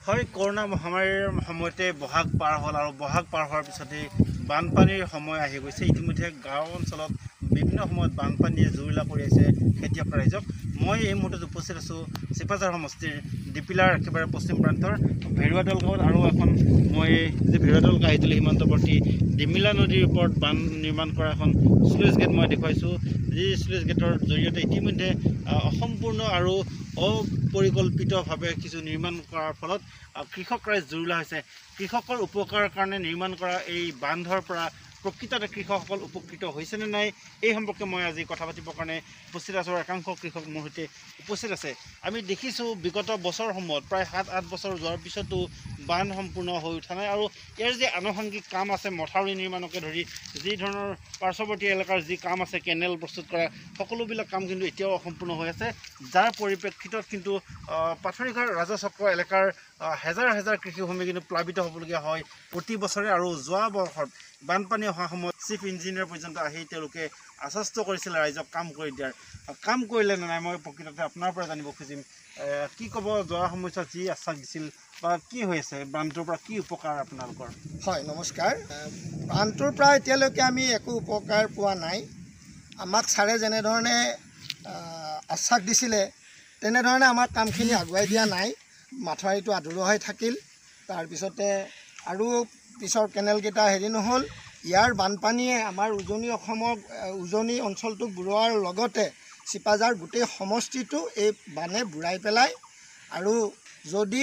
হয়, কৰোনা মহামাৰীৰ সময়তে বহাগ পাৰ হ'ল আৰু বহাগ পাৰ হোৱাৰ পিছতে বানপানীৰ সময় আহি গৈছে। ইতিমধ্যে গাঁও অঞ্চলত বিভিন্ন সময়ত বানপানীয়ে জুৰুলা কৰি আছে খেতিয়ক ৰাইজক। মই এই মুহূৰ্তত উপস্থিত আছোঁ চিপাঝাৰ সমষ্টিৰ ডিপিলাৰ একেবাৰে পশ্চিম প্ৰান্তৰ ভেৰুৱাদল গাঁৱত। আৰু এখন মই যে ভেৰুৱাদল কাহিতলী সীমান্তৱৰ্তী ডিমিলা নদীৰ ওপৰত বান নিৰ্মাণ কৰা এখন স্লুইচ গেট মই দেখুৱাইছোঁ। যি স্লুইচ গেটৰ জৰিয়তে ইতিমধ্যে অসম্পূৰ্ণ আৰু অপৰিকল্পিতভাৱে কিছু নিৰ্মাণ কৰাৰ ফলত কৃষক ৰাইজ জুৰুলা হৈছে। কৃষকৰ উপকাৰৰ কাৰণে নিৰ্মাণ কৰা এই বান্ধৰ পৰা প্ৰকৃততে কৃষকসকল উপকৃত হৈছেনে নাই এই সম্পৰ্কে মই আজি কথা পাতিবৰ কাৰণে উপস্থিত আছোঁ। একাংশ কৃষক মোৰ সৈতে উপস্থিত আছে। আমি দেখিছোঁ বিগত বছৰসমূহত প্ৰায় 7-8 বছৰ যোৱাৰ পিছতো বান্ধ সম্পূৰ্ণ হৈ উঠা নাই। আৰু ইয়াৰ যি আনুষংগিক কাম আছে, মথাউৰি নিৰ্মাণকে ধৰি যি ধৰণৰ পাৰ্শ্বৱৰ্তী এলেকাৰ যি কাম আছে, কেনেল প্ৰস্তুত কৰা, সকলোবিলাক কাম কিন্তু এতিয়াও অসম্পূৰ্ণ হৈ আছে। যাৰ পৰিপ্ৰেক্ষিতত কিন্তু পাথৰিঘাট ৰাজচক্ৰ এলেকাৰ হেজাৰ হেজাৰ কৃষিভূমি কিন্তু প্লাবিত হ'বলগীয়া হয় প্ৰতি বছৰে। আৰু যোৱা বৰ্ষত বানপানী অহা সময়ত চিফ ইঞ্জিনিয়াৰ পৰ্যন্ত আহি তেওঁলোকে আশ্বস্ত কৰিছিল ৰাইজক কাম কৰি দিয়াৰ। কাম কৰিলে নে নাই মই প্ৰকৃততে আপোনাৰ পৰা জানিব খুজিম। কি ক'ব, যোৱা সময়ছোৱাত যি আশ্বাস দিছিল বা কি হৈ আছে, বানটোৰ পৰা কি উপকাৰ আপোনালোকৰ? হয়, নমস্কাৰ। বানটোৰ পৰা এতিয়ালৈকে আমি একো উপকাৰ পোৱা নাই। আমাক ছাৰে যেনেধৰণে আশ্বাস দিছিলে তেনেধৰণে আমাৰ কামখিনি আগুৱাই দিয়া নাই। মাথাউৰিটো আধৰুৱা হৈ থাকিল। তাৰপিছতে আৰু পিছৰ কেনেলকেইটা নহ'ল। ইয়াৰ বানপানীয়ে আমাৰ উজনি অঞ্চলটোক বুৰোৱাৰ লগতে চিপাঝাৰ গোটেই সমষ্টিটো এই বানে বুৰাই পেলায়। আৰু যদি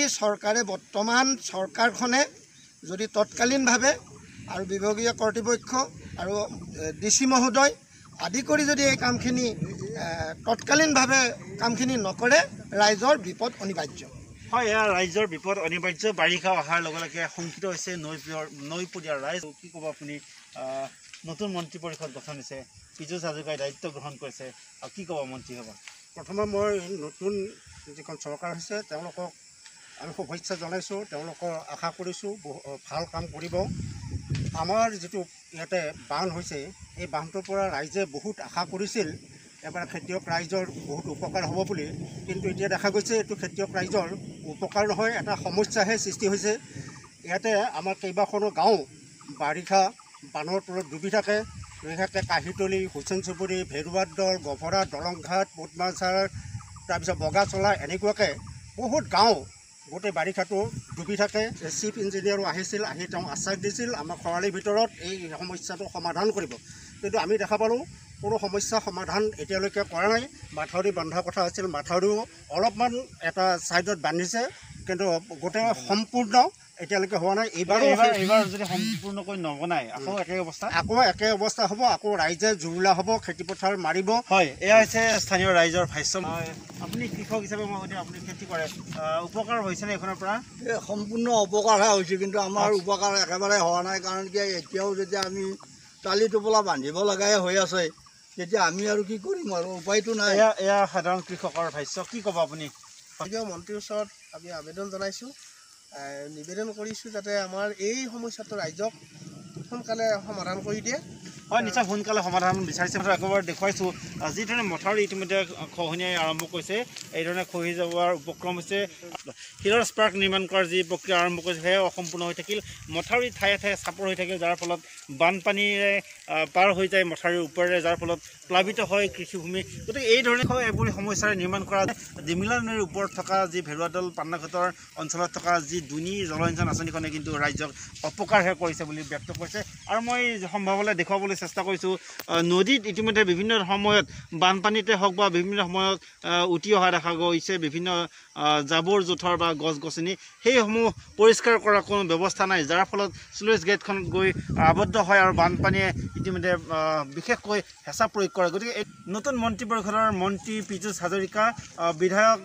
চৰকাৰখনে যদি তৎকালীনভাৱে আৰু বিভাগীয় কৰ্তৃপক্ষ আৰু DC মহোদয় আদি কৰি যদি এই কামখিনি তৎকালীনভাৱে কামখিনি নকৰে, ৰাইজৰ বিপদ অনিবাৰ্য। হয়, এয়া ৰাইজৰ বিপদ অনিবাৰ্য। বাৰিষা অহাৰ লগে লগে শংকিত হৈছে নৈপৰীয়া ৰাইজ। কি ক'ব আপুনি? নতুন মন্ত্ৰী পৰিষদ গঠন হৈছে, পীযুষ হাজৰিকাই দায়িত্ব গ্ৰহণ কৰিছে, আৰু কি ক'ব মন্ত্ৰী হ'ব? প্ৰথমে মই নতুন যিখন চৰকাৰ হৈছে তেওঁলোকক আমি শুভেচ্ছা জনাইছোঁ। তেওঁলোকৰ আশা কৰিছোঁ ভাল কাম কৰিব। আমাৰ যিটো ইয়াতে বান্ধ হৈছে, এই বান্ধটোৰ পৰা ৰাইজে বহুত আশা কৰিছিল এবাৰ খেতিয়ক ৰাইজৰ বহুত উপকাৰ হ'ব বুলি। কিন্তু এতিয়া দেখা গৈছে এইটো খেতিয়ক ৰাইজৰ উপকাৰ নহয়, এটা সমস্যাহে সৃষ্টি হৈছে। ইয়াতে আমাৰ কেইবাখনো গাঁও বাৰিষা বানৰ তলত ডুবি থাকে। কাহিতলী, হুচেন চুবুৰী, ভেৰুৱাদল, গভৰা, দলংঘাট, পদ্মাঝাৰ, তাৰপিছত বগাচলা, এনেকুৱাকৈ বহুত গাঁও গোটেই বাৰিষাটো ডুবি থাকে। চিফ ইঞ্জিনিয়াৰো আহিছিল, আহি তেওঁ আশ্বাস দিছিল আমাৰ খৰালিৰ ভিতৰত এই সমস্যাটো সমাধান কৰিব। কিন্তু আমি দেখা পালোঁ কোনো সমস্যা সমাধান এতিয়ালৈকে কৰা নাই। মাথাউৰি বন্ধা কথা আছিল, মাথাউৰিও অলপমান এটা ছাইডত বান্ধিছে, কিন্তু গোটেই সম্পূৰ্ণ এতিয়ালৈকে হোৱা নাই। এইবাৰ যদি সম্পূৰ্ণকৈ নবনায় আকৌ একে অৱস্থা হ'ব। আকৌ ৰাইজে জুৰুলা হ'ব, খেতিপথাৰ মাৰিব। হয়, এয়া হৈছে স্থানীয় ৰাইজৰ ভাষ্য। আপুনি কৃষক হিচাপে মই সুধিম, আপুনি খেতি কৰে, উপকাৰ হৈছেনে এইখনৰ পৰা? এই সম্পূৰ্ণ অপকাৰহে হৈছে, কিন্তু আমাৰ উপকাৰ একেবাৰে হোৱা নাই। কাৰণ কি, এতিয়াও যেতিয়া আমি টালি টোপোলা বান্ধিব লগাই হৈ আছে, তেতিয়া আমি আৰু কি কৰিম, আৰু উপায়টো নাই। এয়া সাধাৰণ কৃষকৰ ভাষ্য। কি ক'ব আপুনি? মন্ত্ৰীৰ ওচৰত আমি আবেদন জনাইছোঁ, নিবেদন কৰিছোঁ যাতে আমাৰ এই সমস্যাটো ৰাইজক সোনকালে সমাধান কৰি দিয়ে। হয়, নিশ্চয় সোনকালে সমাধান বিচাৰিছে। একেবাৰে দেখুৱাইছোঁ যিধৰণে মথাউৰি ইতিমধ্যে খহনীয়াই আৰম্ভ কৰিছে, এইধৰণে খহি যোৱাৰ উপক্ৰম হৈছে। শিলৰ স্পাৰ্ক নিৰ্মাণ কৰাৰ যি প্ৰক্ৰিয়া আৰম্ভ কৰিছে সেয়াও অসম্পূৰ্ণ হৈ থাকিল। মথাউৰি ঠায়ে ঠায়ে চাপৰ হৈ থাকিল, যাৰ ফলত বানপানীৰে পাৰ হৈ যায় মথাউৰিৰ ওপৰেৰে, যাৰ ফলত প্লাবিত হয় কৃষিভূমি। গতিকে এই ধৰণে এইবোৰ সমস্যাৰে নিৰ্মাণ কৰা ডিমিলা নদীৰ ওপৰত থকা যি ভেৰুৱাদল পান্নাঘাটৰ অঞ্চলত থকা যি দুনী জলসিঞ্চন আঁচনিখনে কিন্তু ৰাইজক অপকাৰহে কৰিছে বুলি ব্যক্ত কৰিছে। আৰু মই সম্ভৱ হ'লে দেখুৱাবলৈ চেষ্টা কৰিছোঁ, নদীত ইতিমধ্যে বিভিন্ন সময়ত বানপানীতে হওক বা বিভিন্ন সময়ত উটি অহা দেখা গৈছে বিভিন্ন জাবৰ জোঁথৰ বা গছ গছনি, সেইসমূহ পৰিষ্কাৰ কৰাৰ কোনো ব্যৱস্থা নাই, যাৰ ফলত স্লুইচ গেটখন গৈ আবদ্ধ হয় আৰু বানপানীয়ে ইতিমধ্যে বিশেষকৈ হেঁচা প্ৰয়োগ কৰে। গতিকে এই নতুন মন্ত্ৰী পৰিষদৰ মন্ত্ৰী পীযুষ হাজৰিকা, বিধায়ক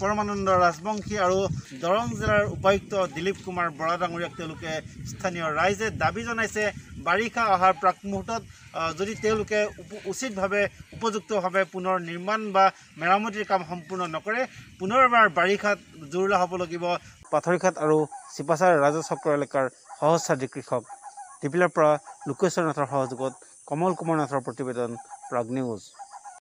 পৰমানন্দ ৰাজবংশী আৰু দৰং জিলাৰ উপায়ুক্ত দিলীপ কুমাৰ বৰা ডাঙৰীয়াক তেওঁলোকে স্থানীয় ৰাইজে দাবী জনাইছে, বাৰিষা অহাৰ প্ৰাক মুহূৰ্তত যদি তেওঁলোকে উচিতভাৱে উপযুক্তভাৱে পুনৰ নিৰ্মাণ বা মেৰামতিৰ কাম সম্পূৰ্ণ নকৰে, পুনৰবাৰ বাৰিষাত জুৰুলা হ'ব লাগিব। পাথৰিঘাট আৰু চিপাঝাৰ ৰাজচক্ৰ এলেকাৰ সহস্ৰাধিক কৃষক। ডিপিলাৰ পৰা লোকেশ্বৰ নাথৰ সহযোগত কমল কুমাৰ নাথৰ প্ৰতিবেদন, প্ৰাগ নিউজ।